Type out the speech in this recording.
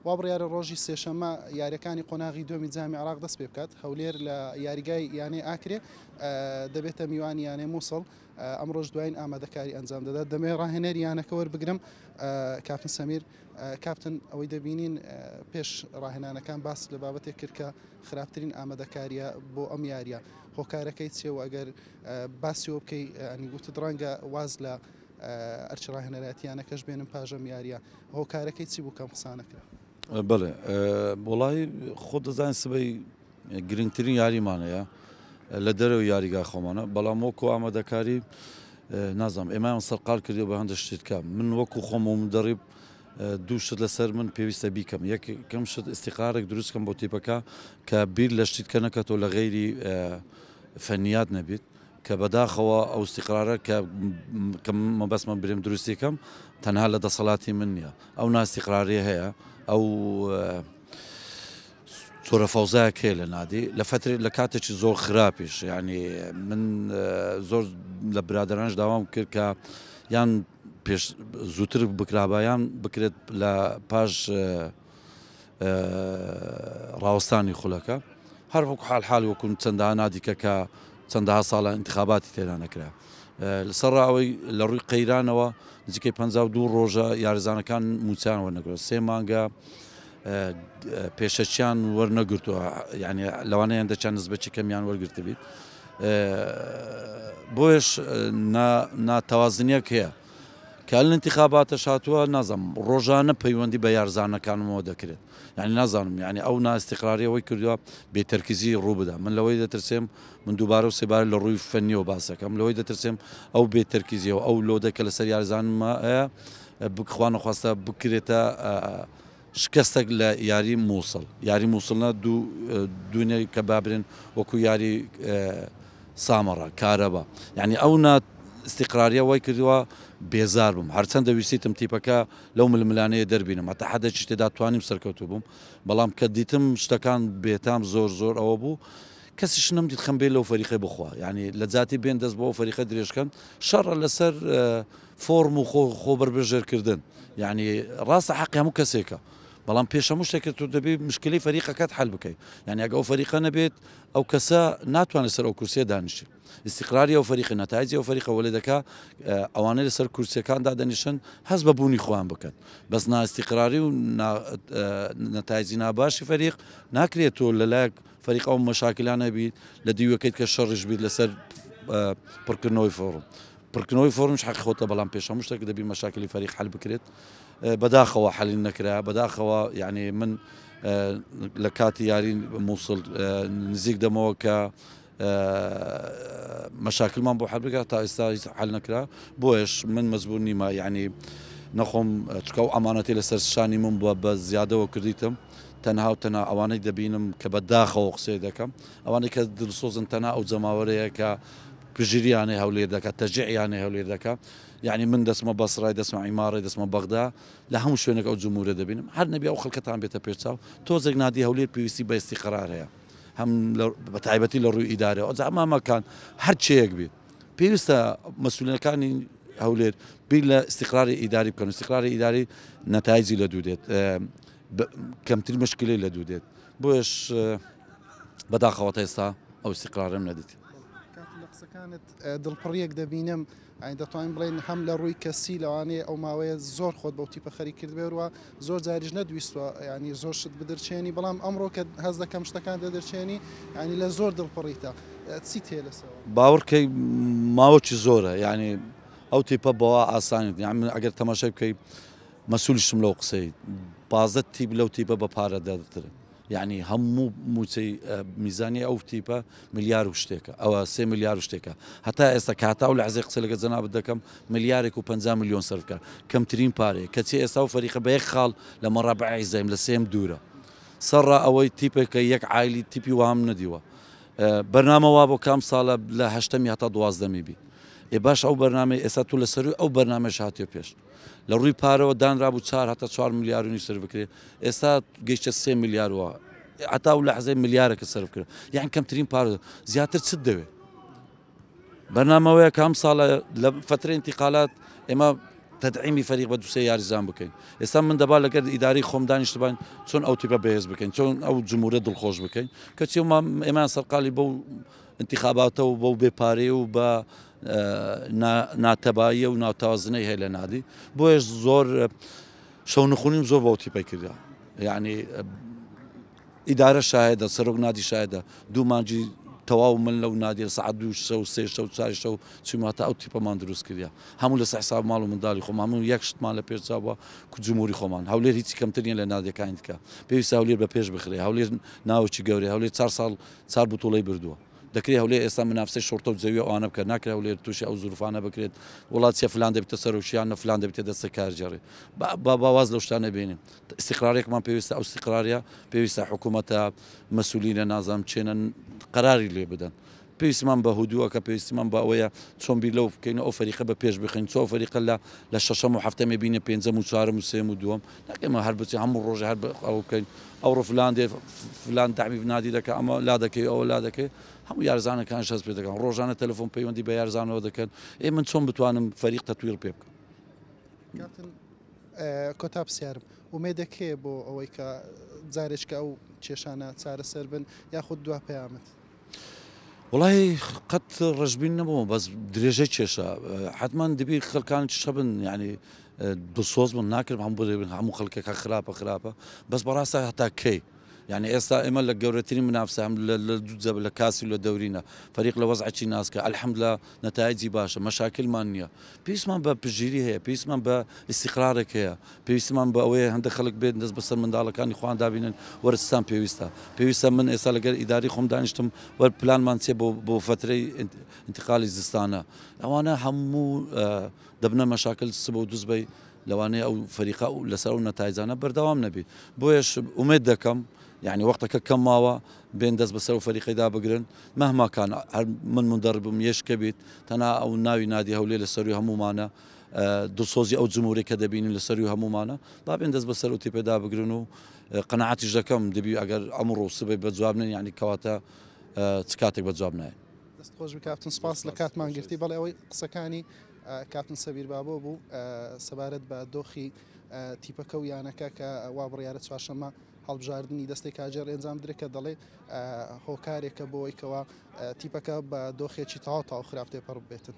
وا بڕیارە ڕۆژی سێشەممە یاریەکانی قۆناغی دومی جامی عراق دەست پێ بکات هەولێر لە یاریگای یانێ ئاکرێ دەبێتە میوانی یانێ مووسڵ ئەمڕۆژ دوایین ئامادەکاری ئەنجام دەدات دەمێ ڕاهێنەر یانەکە وەربگرم کاپتن سەمیر کاپتن ئەوەی دەبینین پێش ڕاهێنانەکان باس لە بابەتێک کرد کە خراپترین ئامادەکاریە بۆ ئەم یاریە هۆکارەکەی چێ و ئەگەر باسیەوە بکەی ئەنیگوتت ڕەنگە واز لە ئەرچ ڕاهێنەرەتیانەکەش بێنم پاژەم یاریە هۆکارەکەی چی بوو کەم قسانەکرا بڵێ وڵی خۆ دەزانین سبەی گرنگترین یاریمانەیە لە دەرەوە یاریگا خۆمانە بەڵام وەکو ئامادەکاری نازانم ئێمە سەرقال کردی بە هەندە شتێککە من وەکو خۆم و دەڕیب دوو شت لەسەر من پێویستە بیکەم یەکەم شت ئیستیقرارێک دروستکەم بۆ تیپەکە کە بیر لە شتیتکە نەکەتەوە لە غەیری فەنیات نەبیت کە بەداخەوە ئەو استیقرارە کە مەبەستمە برێم دروستیکەم تەنها لە دەسەڵاتی من نییە ئەو ناستیقراری هەیە ئەو تۆرە فەوزایەک هەیە لە نادی لە فترێ لە کاتێکی زۆر خراپیش ینی من زۆر لە برادرانش داوام کرد کە یان پێش زووتر بکرابایان بکرێت لە پاش ڕاوەستانی خولەکە هەر وەکو حال وەکوم چەندەها نادیکە کە چەندەها ساڵە انتخاباتی تێدا نەکرا لەسەر ئەوەی لە ڕووی قەیرانەوە نزیکەی 52 ڕۆژە یاریزانەکان موچیان وەرنەگرێت 3 مانگە پێشەچیان وەرنەگرتووە یعنی لەوانەیان دەچیان نزبەتی کەمیان وەرگرتە بیت بۆیش ناتەوازنیەک هەیە کە لە انتخاباتە هاتووە نازانم ڕۆژانە پەیوەندی بە یارزانەکانمەوە دەکرێت یعنی نازانم یعنی ئەو ناستیقراریەوەی کردووە بێتەرکیزی ڕوو بدە من لەوەی دەترسێم من دووبارە و سێبارە لە ڕووی فەنیەوە باسەکەم لەوەی دەترسێم ئەو بێتەرکیزیەوە ئەو لۆدەکە لەسەر یارزانمە هەیە بخوا نەخواستە بکرێتە شکستێک لە یاری مووسڵ یاری مووسڵە دوونێ کە بابرێن وەکو یاری سامەڕە کارەبە یعنی ئەو استیقراریە وای کردووە بێزار بووم هەرچەند دەویستیتم تیپەکە لەو ململانەیە دەربینم هەتا حەدێکی تێدا توانیم سەرکەوتو بووم بەڵام کە دیتم شتەکان بێتام زۆر ئەوە بوو کەسیش نەمدیت خەمبێ لەو فەریقی بخوا یعنی لە جاتی بێن دەست بۆ فەریقە درێژکەن شەڕە لەسەر فۆرم و خۆ بەربژێرکردن یعنی ڕاستە حەقی هەموو کەسێکە بەڵام پێشەموو شتێکت تو دەبێت مشکلی فەریقەکەت حل بکەیت یعنی ئەگە ئەو فەریقە نەبێت ئەو کەسە ناتوانێت سەر ئەو کورسیە دانیشێت استیقراری ئەو فەریقی نەتایجی ئەو فەریقە وەلێ دەکا ئەوانەی لەسەر کورسیەکاندا دەنیشن هەست بە بوونی خۆیان بکەن بەس ناستیقراری و نەتایجی ناباشی فەریق ناکرێت تۆ لەلایەک فەریق ئەو مەشاکلانە بیت لە دیوەکەیت کە شەڕش بیت لەسەر پڕکردنەوەی فۆرم پڕکردنەوەی فۆرمش حەقی خۆتە بەڵام پێشەموو شتێک دەبی مەشاکلی فەریق حل بکرێت بەداخەوە حەلی نەکرا بەداخەوە یعنی من لە کاتی یاری مووسڵ نزیک دەمەوە کە مەشاکلمان بۆ حل بکات تا ئێستا حل نەکرا بۆیش من مەزبوور نیمە یعنی نەخۆم چکە و ئەمانەتی لەسەر شانی من بووە بە زیادەوە کردیتم تەنها و تەنها ئەوانەی دەبینم کە بەداخەوە قسەی دەکەم ئەوانەی کە دڵسۆزن تەنها ئەو جەماوەرەیە کە پژیریانەی هەولێر دەکات تەجیعیانەی هەولێر دەکات یعنی من دەسمە بەسڕای دەسمە عیماڕی دەسمە بەغدا لە هەموو شوێنێک ئەو جمهورە دەبینم هەر نەبی ئەو خەڵکەتان بێتە پێچاو تۆزێک نادی هەولێر پێویستی بە استیقرار هەیە هەم بە تایبەتی لە ڕووی ئیدارەوە ئەوجا ئەمامەکان هەر چەیەک بێت پێویستە مەسئولینەکانی هەولێر بیر لە استیقراری ئیداری بکەن استیقراری ئیداری نەتایجی لە دوو دێت کەمتر مشکلی لە دوو دێت بۆیش بەداخەوە تا ئێستا ئەو استیقرارم نەدیت قسەکانت دڵپڕیەک دەبینم ئاین دەتوانین بڵێن هەم لە ڕووی کەسی لەوانەیە ئەو ماوەیە زۆر خۆت بەو تیپە خەری کرد بێوە زۆر جاریش نەدویستوە ینی زۆر شت بدرچێنی بەڵام ئەمڕۆ کە هەز دەکەم شتەکان دەدرچێنی ینی لە زۆر دڵپڕیتە چی تێ لەسەوە باوەڕکەی ماوەکی زۆرە ینی ئەو تیپە بەوە ئاسانی یعنی ئەگەر تەماشای بکەی مەسئولیشم لەو قسەی بازە تیپ لەو تیپە بە پارە دەدەترن یعنی هەموو موچەی میزانی ئەو تیپە ملیار و شتێکە ئەوە 3 ملیار و شتێکە هەتا ئێستا کاتا و لە عزیز قسە لەگە جەنابەت دەکەم ملیارێک و 50 میلیۆن سەرفکە کەمترین پارەیە کەچی ئێستا و فەریقە بە یەک خاڵ لە مەڕابعی زەیم لە سێم دوورە سەرڕا ئەوەی تیپێکە یەک عایلی تیپی وام نەدیوە بەرنامە وا بۆ کام ساڵە لە 8 هەتا 12 بی باش ئەو بەرنامەی ئێستا تو لەسەروی ئەو بەرنامەش هاتیە پێش لە ڕووی پارەوە دانرابوو 4 هەتا 4 میلیار و نی سەر بکرێت ئێستا گەیشتە 3 میلیارەوە حتا و لە حەزەی ملیارێکە سەرف کرد یان کەمترین پارە زیاتر چت دەوێت بەرنامەوەیە کام ساڵە لە فترە انتقالات ئێمە تدعیمی فەریق بە دووسێ یاریزان بکەین ئێستا من دەبا لەگەر ئیداری خۆم دانیشتبان چۆن ئەو تیپە بەهێز بکەین چۆن ئەو جمهورە دڵخۆش بکەین کەچی ئێمان سەرقالی بەو انتخاباتە و بەو بێپارێ و بە ناتەباییە و ناوتەوازنەی هەیە لە نادی بۆیش زۆر شەو نخونیم زۆر بەو تیپەی کردیا یعنی ئیدارە شایدە سەرۆک نادی شایدە دوو مانجی تەواو من لەو نادیە سعات دوو شەو سێ شەو چوار شەو چووماتە ئەو تیپەمان دروست کردیا هەموو لە حساب ماڵ و منداڵی خۆم هەموو یەک شتمان لە پێش چاوە کو جمهوری خۆمان هەولێر هیچی کەمترین لە نادیەکانی دیکە پێویستە هەولێر بە پێش بخرێ هەولێر ناوچی گەورەی هەولێر 4 ساڵ 4 بوتوڵەی بردووە دەکرێت هەولێر ئێستا منافسەی شۆرتە و زەویە ئەوانە بکە ناکرێت هەولێر تووشی ئەو زروفانە بکرێت وڵاتیە فلان دەبێتە سەرۆکیان نە فلان دەبێتە دەستە کارجێڕێ باواز لەو شتانە بینیم استیقرارێکمان پێویستە ئەو استیقراریە پێویستە حکوومەتە مەسئولینە نازانم چێنە قەراری لێ بدەن پێویستمان بە هودووەکە پێویستمان بە ئەوەیە چۆن بیر لەو بکەین ئەو فەریقە بە پێش بخین چۆ فەریقە لە شەشەم و هەفتەمێ بینە پێنجەم و چوارم و سێم و دووەم ناکەمە هەر بچێ هەموو ڕۆژە هەر ئەو بکەین ئەوڕۆ فلان دێ فلان دامی نادی دەکە ئەمە لا دەکەی ئەوە لا دەکەی هەموو یارزانەکان شەست پێ دەکەن ڕۆژانە تەلەفۆن پەیوەندی بە یارزانەوە دەکەن من چۆن بتوانم فەریق تەتویر پێ بکەم کۆتا پرسیارم ومێدەکێ بۆ ئەوەی کە جارێککە ئەو کێشانە چارەسەر بن یاخود دوا پەیامەت وڵی قەت ڕژبین نەبووم بەس درێژەی کێشە حتمان دەبی خەڵکان شەبن ینی دڵسۆز من ناکرد هەموو خەڵکێکە خراپە بەس بەڕاستە هەتا کەی يعني ئێستا ئێمە لە گەورەترین منافسە هەم لە دوو لە کاسی لە دەورینە فەریق لە وەزعی ناسکە الحەمدلله نەتایجی باشە مەشاکلمان نییە پێویستمان بە پژگیری هەیە پێویستمان بە ئیستیقرارێک هەیە پێویستمان بە ئەوەیە هەندێک خەڵک بێت دەست بەسەر منداڵەکانی خۆیان دابینن وەرزستان پێویستە من ئێستا لەگەر ئیداری خۆم دانیشتم وەر پلانمان چێ بۆ فترەی انتقالی زستانە ئەوانە هەموو دەبنە مەشاکل سبە و دوزبەی لەوانەیە ئەو فەریقا و لەسەر و نەتایجانە بەردەوام نەبێت بۆیش ئومێد دەکەم يعني وقتك كم ماوا بين دەست بەسەر و فەریقی دابگرن مهما كان من مدربم یشکەبیت تەنا ئەو ناوی نادی هەولێر لە سەروی هەمومانە دڵسۆزی ئەو جمهوری کە دەبینین لە سەروی هەمومانە با بێن دەست بەسەر و تیپێ دابگرن و قەناعەتیش دەکەم دەبی ئەگەر ئەمڕۆ سبەی بە جوابنن یعنی کەواتە چ کاتێک بە جواب نایە دەستخۆش کاپتن سپاس لە کاتمان گرتی بەڵێ ئەوەی قسەکانی کاپتن سەبیر بابۆ بوو سەبارەت بە دۆخی تیپەکە و یانەکە کە وا بڕیارە چوارشەممە هەڵبژاردننی دەستی کاژێر ئێنجام درێکە دەڵێ هۆکارێکە بۆ ئەوەی کەەوە تیپەکە بە دۆخێکی تاوا خراپ تێپەڕ بێتن.